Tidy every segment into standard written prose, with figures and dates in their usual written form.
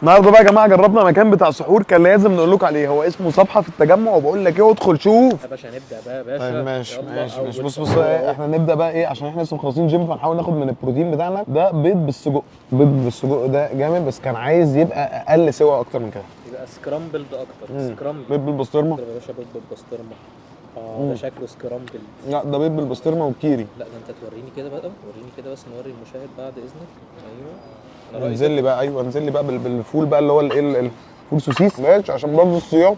النهارده بقى يا جماعه جربنا مكان بتاع سحور كان لازم نقول لكم عليه، هو اسمه صبحه في التجمع، وبقول لك ايه ادخل شوف يا باشا نبدا بقى يا باشا. طيب ماشي يلا ماشي ماشي. أول بص سحور أهو. احنا نبدا بقى ايه عشان احنا لسه مخلصين جيم، فنحاول ناخد من البروتين بتاعنا. ده بيض بالسجق، بيض بالسجق ده جامد، بس كان عايز يبقى اقل سوا اكتر من كده. يبقى سكرامبلد اكتر. سكرامبل بيض بالبسطرمه. يا باشا، بيض بالبسطرمه. ده شكله سكرامبل. لا ده بيض بالبسطرمه والكيري. لا ده انت توريني كده بقى، وريني كده بس نوري المشاهد بعد اذنك. ايوه انا رأيي انزل لي كده. بقى، ايوه انزل لي بقى بالفول بقى اللي هو الايه الفول سوسيس ماشي عشان برضه الصيام.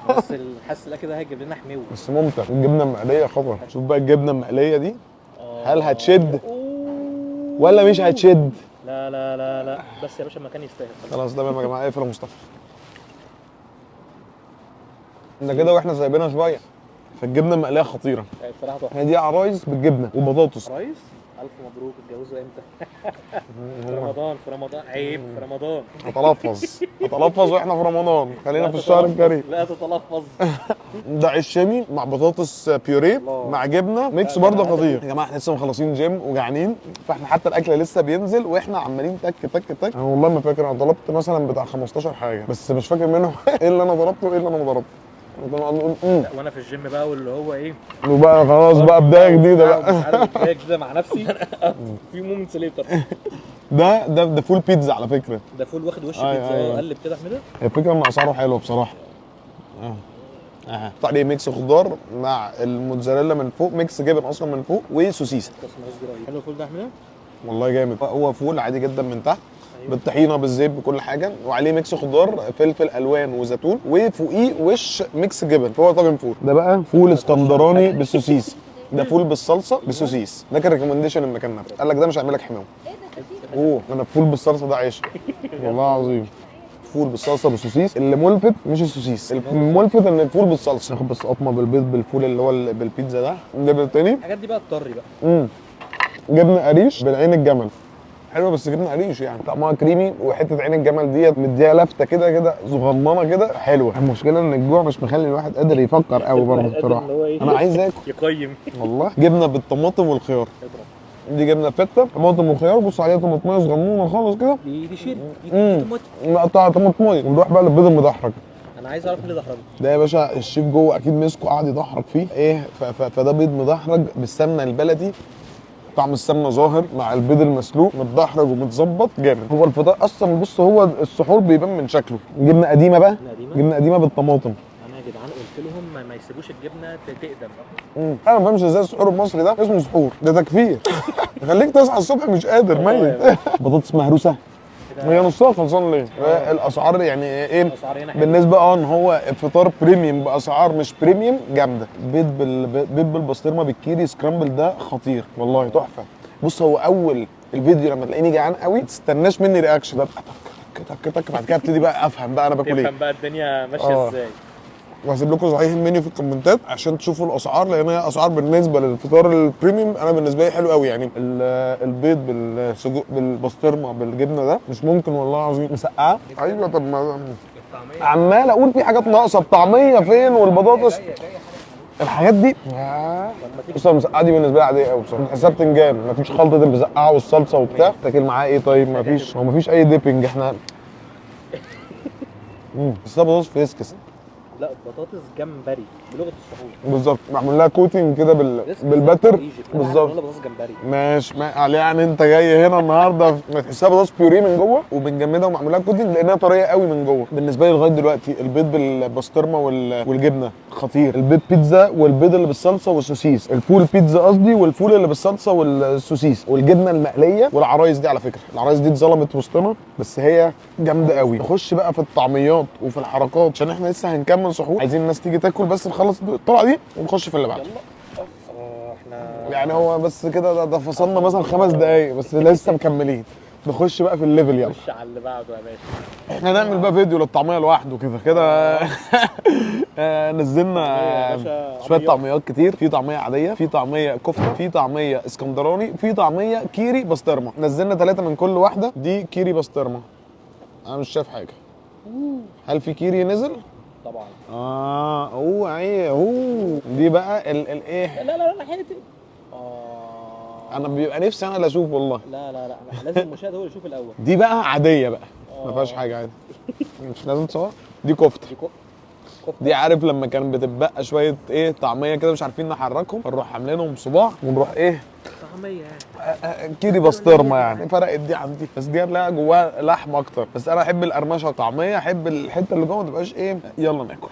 بس حاسس لا كده هيجيب لنا حماوي. بس ممتع. الجبنه المقليه خطر. شوف بقى الجبنه المقليه دي هل هتشد ولا مش هتشد؟ لا لا لا لا، بس يا باشا المكان يستاهل. خلاص تمام يا جماعه. اقفل يا مصطفى ده كده واحنا سايبينها شويه. فالجبنه المقليه خطيره. بصراحه تحفه. هي دي عرايس بالجبنه وبطاطس. ريس الف مبروك، اتجوزوا امتى؟ في رمضان، في رمضان عيب، في رمضان. هتلفظ واحنا في رمضان، خلينا في الشهر الكريم. لا تتلفظ. ده عيش شامي مع بطاطس بيوريه مع جبنه ميكس برضه خطير. يا جماعه احنا لسه مخلصين جيم وجعانين، فاحنا حتى الاكل لسه بينزل واحنا عمالين تك تك تك. انا والله ما فاكر، انا طلبت مثلا بتاع 15 حاجه بس مش فاكر منهم ايه اللي انا ضربته وايه اللي انا ما ضربته. وانا في الجيم بقى واللي هو ايه، وبقى خلاص بقى بدايه جديده بقى. بدايه جديده مع نفسي. في مومنتس ليتر. ده فول بيتزا على فكره. ده فول واخد وش أيوة بيتزا. أيوة. قلب كده احمد. الفكره ان اسعاره حلوه بصراحه. حط عليه ميكس خضار مع الموتزاريلا من فوق، ميكس جبن اصلا من فوق وسوسيس. حلو الفول ده احمد. والله جامد. هو فول عادي جدا من تحت بالطحينه بالزيت بكل حاجه، وعليه ميكس خضار فلفل الوان وزيتون، وفوقيه وش ميكس جبن، فهو طاجن فول. ده بقى فول اسكندراني بالسوسيس. ده فول بالصلصه بالسوسيس. ده كان ريكومنديشن المكان نفسه، قال لك ده مش هيعمل لك حماوه. انا الفول بالصلصه ده عيش والله العظيم. فول بالصلصه بالسوسيس. اللي ملفت مش السوسيس، الملفت ان الفول بالصلصه. ناخد بس قطمه بالبيض بالفول اللي هو بالبيتزا ده. ده التاني الحاجات دي بقى الطري بقى. جبنه قريش بالعين الجمل. حلوه بس جبنه قريش يعني طعمها كريمي، وحته عين الجمل ديت مديها لفته كده كده صغننه كده حلوه. المشكله ان الجوع مش مخلي الواحد قادر يفكر قوي برضه بصراحه. انا عايز اكل يقيم والله. جبنه بالطماطم والخيار. دي جبنه فته طماطم وخيار، بص عليها طماطميه صغنونه خالص كده. دي شيل طماطم. مقطعه طماطميه. ونروح بقى للبيض المدحرج. انا عايز اعرف ليه دحرجه ده يا باشا الشيف جوه اكيد مسكه قعد يدحرج فيه ايه. فده بيض مدحرج بالسمنه البلدي، طعم السمنه ظاهر مع البيض المسلوق متدحرج ومتظبط جامد. هو الفطار اصلا بص، هو السحور بيبان من شكله. جبنه قديمه بقى، جبنه قديمه بالطماطم. انا يا جدعان قلت لهم ما يسيبوش الجبنه تقدم. انا ما فهمش ازاي السحور المصري ده اسمه سحور، ده تكفير. خليك تصحى الصبح مش قادر ميت. بطاطس مهروسه. هي نصها خلصان ليه؟ الاسعار يعني ايه بالنسبه ان هو فطار بريميوم باسعار مش بريميوم جامده. بيض بالبسطرمه بالكيري سكرامبل ده خطير والله تحفه. بص هو اول الفيديو لما تلاقيني جعان قوي ما تستناش مني رياكشن، ببقى تك تك تك، بعد كده ابتدي بقى افهم بقى انا باكل ايه. تفهم بقى الدنيا ماشيه ازاي. وهسيب لكم صحيح المنيو في الكومنتات عشان تشوفوا الاسعار، لان هي اسعار بالنسبه للفطار البريميوم انا بالنسبه لي حلو قوي يعني. البيض بالسجق بالبسطرمه بالجبنه ده مش ممكن والله العظيم. مسقعه ايوه. طب ما عمال اقول في حاجات ناقصه. الطعميه فين والبطاطس الحاجات دي. بص المسقعه دي بالنسبه لي عاديه قوي بصراحه، تحسها بتنجان مفيش خلطه المسقعه والصلصه وبتاع. تاكل معاه ايه طيب؟ مفيش، هو مفيش اي ديبنج. احنا بس ده بطاطس فريسكس. لا بطاطس جمبري بلغه السحور بالظبط، معمول لها كوتنج كده بالباتر بالظبط. بطاطس جمبري ماشي يعني انت جاي هنا النهارده تحسها بطاطس بيوريه من جوه وبنجمدها ومعمول لها كوتنج لانها طريه قوي من جوه. بالنسبه لي لغايه دلوقتي البيض بالبسطرمه والجبنه خطير. البيض بيتزا والبيض اللي بالصلصه والسوسيس. الفول بيتزا قصدي والفول اللي بالصلصه والسوسيس والجبنه المقليه. والعرايس دي على فكره العرايس دي اتظلمت وسطنا بس هي جامده قوي. نخش بقى في الطعميات وفي الحركات عشان احنا لسه هنكمل سحور. عايزين الناس تيجي تاكل بس نخلص الطلعه دي ونخش في اللي بعده. احنا يعني هو بس كده ده فصلنا مثلا 5 دقايق بس لسه مكملين. نخش بقى في الليفل يلا. نخش على اللي بعده يا باشا. احنا نعمل بقى فيديو للطعميه لوحده كده كده. نزلنا شويه طعميات كتير. في طعميه عاديه، في طعميه كفته، في طعميه اسكندراني، في طعميه كيري بسطرمه. نزلنا 3 من كل واحده. دي كيري بسطرمه. انا مش شايف حاجه. هل في كيري نزل؟ طبعا. ايه دي بقى الايه. لا لا لا حته. انا بيبقى نفسي انا اللي اشوف والله. لا لا لا لازم المشاهد هو اللي يشوف الاول. دي بقى عاديه بقى. ما فيهاش حاجه عادي. مش لازم تصور. دي كفته. دي عارف لما كان بتتبقى شويه ايه طعميه كده مش عارفين نحركهم، فنروح عاملينهم صباع ونروح ايه طعميه كيري بسطرمه يعني. فرقت دي عن دي، بس دي هتلاقيها جواها لحم اكتر، بس انا احب القرمشه طعميه، احب الحته اللي جوه ما تبقاش ايه يلا ناكل.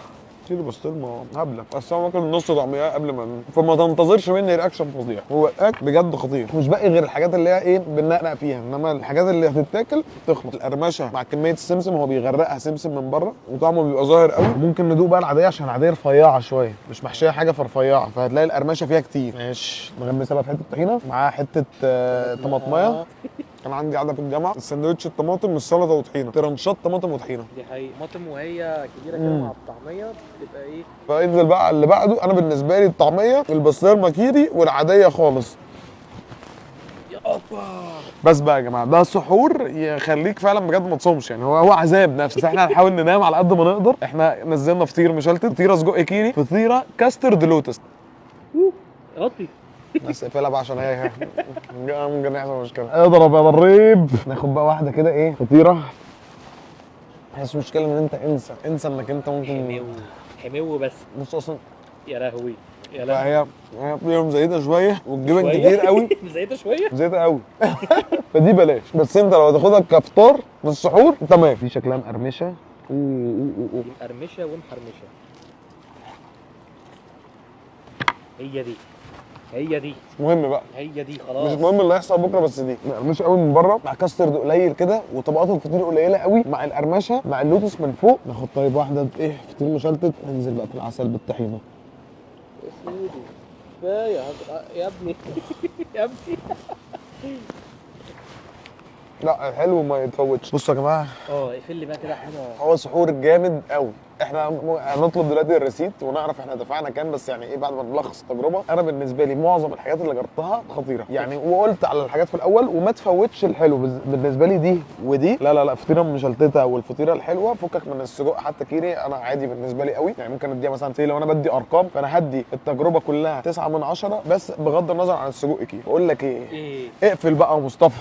كيري بسطرمه هبله، بس انا باكل نص طعميه قبل ما فما تنتظرش مني رياكشن فظيع. هو اكل بجد خطير، مش باقي غير الحاجات اللي هي ايه بننقنق فيها، انما الحاجات اللي هتتاكل تخلص. القرمشه مع كميه السمسم، هو بيغرقها سمسم من بره وطعمه بيبقى ظاهر قوي. ممكن ندوق بقى العاديه عشان العاديه رفيعه شويه، مش محشيه حاجه فرفيعه، فهتلاقي القرمشه فيها كتير. ماشي، نغمسها بقى في حته طحينه معاها حته طماطميه. كان عندي قاعده في الجامعه الساندوتش الطماطم والسلطه وطحينه، ترنشات طماطم وطحينه. دي حقيقة طماطم وهي كبيره كده مع الطعميه بتبقى ايه. فانزل بقى على اللي بعده. انا بالنسبه لي الطعميه البسطرمه كيري والعاديه خالص. يا اوبا. بس بقى يا جماعه ده سحور يخليك فعلا بجد ما تصومش يعني. هو عذاب نفسي، بس احنا هنحاول ننام على قد ما نقدر. احنا نزلنا فطير مشلتت، فطيره سجق كيري، فطيره كاسترد لوتس. غطي. بس اقفلها بقى عشان هي ممكن يحصل مشكله. اضرب يا ضريب. ناخد بقى واحده كده ايه فطيره. بس المشكله ان انت انسى انك انت ممكن حمو بس. بص اصلا يا لهوي يا لهوي. هي فطيره مزيته شويه والجبن شوية؟ كتير قوي. مزيته شويه. زيتها قوي. فدي بلاش، بس انت لو هتاخدها كفطار للسحور تمام. دي شكلها مقرمشه. دي مقرمشه ومحرمشه. هي دي مش مهم بقى، هي دي خلاص. مش مهم اللي هيحصل بكره، بس دي مقرمشه قوي من بره مع كاسترد قليل كده وطبقات الفطير قليله قوي مع القرمشه مع اللوتس من فوق. ناخد طيب واحده ايه فطير مشلتت، ننزل بقى في العسل بالطحينه. يا سيدي كفايه يا ابني. يا ابني. لا الحلو ما يتفوتش. بصوا يا جماعه اقفل لي بقى كده حاجه. هو سحور جامد قوي. احنا هنطلب دلوقتي الريسيت ونعرف احنا دفعنا كام، بس يعني ايه بعد ما نلخص التجربه. انا بالنسبه لي معظم الحاجات اللي جربتها خطيره يعني، وقلت على الحاجات في الاول وما تفوتش الحلو. بالنسبه لي دي ودي لا فطيره مشلتته والفطيره الحلوه فكك من السجق حتى كيري انا عادي بالنسبه لي قوي يعني. ممكن اديها مثلا لو انا بدي ارقام فانا هدي التجربه كلها 9 من 10 بس بغض النظر عن السجق كيري. بقول لك ايه اقفل بقى يا مصطفى.